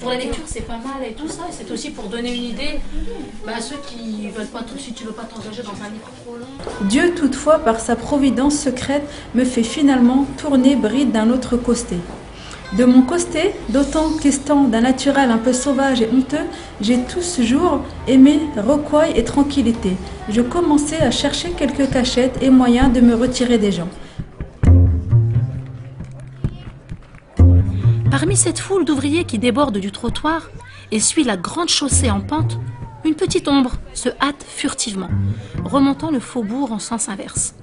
Pour la lecture, c'est pas mal et tout ça. Et c'est aussi pour donner une idée à ceux qui veulent pas, si tu veux pas t'engager dans un livre trop long. Dieu, toutefois, par sa providence secrète, me fait finalement tourner bride d'un autre côté. De mon côté, d'autant qu'étant d'un naturel un peu sauvage et honteux, j'ai tout ce jour aimé recueil et tranquillité. Je commençais à chercher quelques cachettes et moyens de me retirer des gens. Parmi cette foule d'ouvriers qui déborde du trottoir et suit la grande chaussée en pente, une petite ombre se hâte furtivement, remontant le faubourg en sens inverse.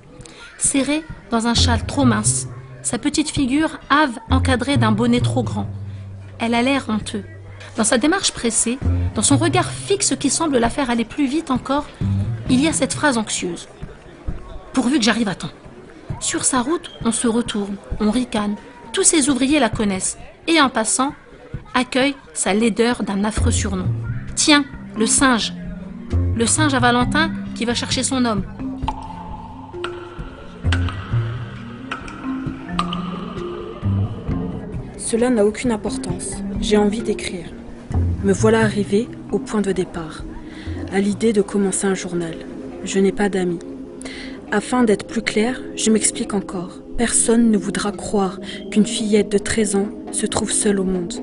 Serrée dans un châle trop mince, sa petite figure hâve encadrée d'un bonnet trop grand. Elle a l'air honteux. Dans sa démarche pressée, dans son regard fixe qui semble la faire aller plus vite encore, il y a cette phrase anxieuse. « Pourvu que j'arrive à temps ». Sur sa route, on se retourne, on ricane. Tous ces ouvriers la connaissent et en passant, accueillent sa laideur d'un affreux surnom. Tiens, le singe. Le singe à Valentin qui va chercher son homme. Cela n'a aucune importance. J'ai envie d'écrire. Me voilà arrivé au point de départ, à l'idée de commencer un journal. Je n'ai pas d'amis. Afin d'être plus clair, je m'explique encore. Personne ne voudra croire qu'une fillette de 13 ans se trouve seule au monde.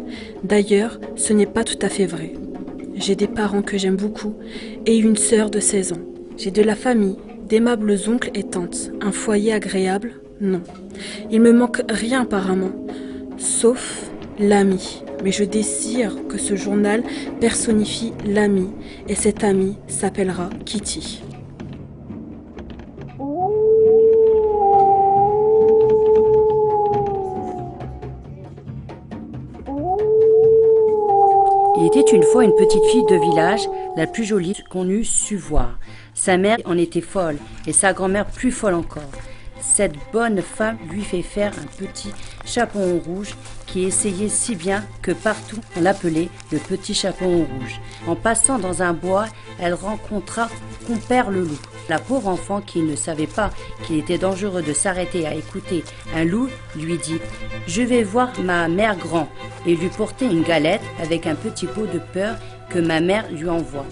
D'ailleurs, ce n'est pas tout à fait vrai. J'ai des parents que j'aime beaucoup et une sœur de 16 ans. J'ai de la famille, d'aimables oncles et tantes. Un foyer agréable? Non. Il me manque rien apparemment, sauf l'ami. Mais je désire que ce journal personnifie l'ami et cet ami s'appellera Kitty. Il était une fois une petite fille de village, la plus jolie qu'on eût su voir. Sa mère en était folle et sa grand-mère plus folle encore. Cette bonne femme lui fait faire un petit chaperon rouge qui essayait si bien que partout on l'appelait le petit chaperon rouge. En passant dans un bois, elle rencontra Compère le loup. La pauvre enfant qui ne savait pas qu'il était dangereux de s'arrêter à écouter un loup lui dit « Je vais voir ma mère grand » et lui porter une galette avec un petit pot de peur que ma mère lui envoie.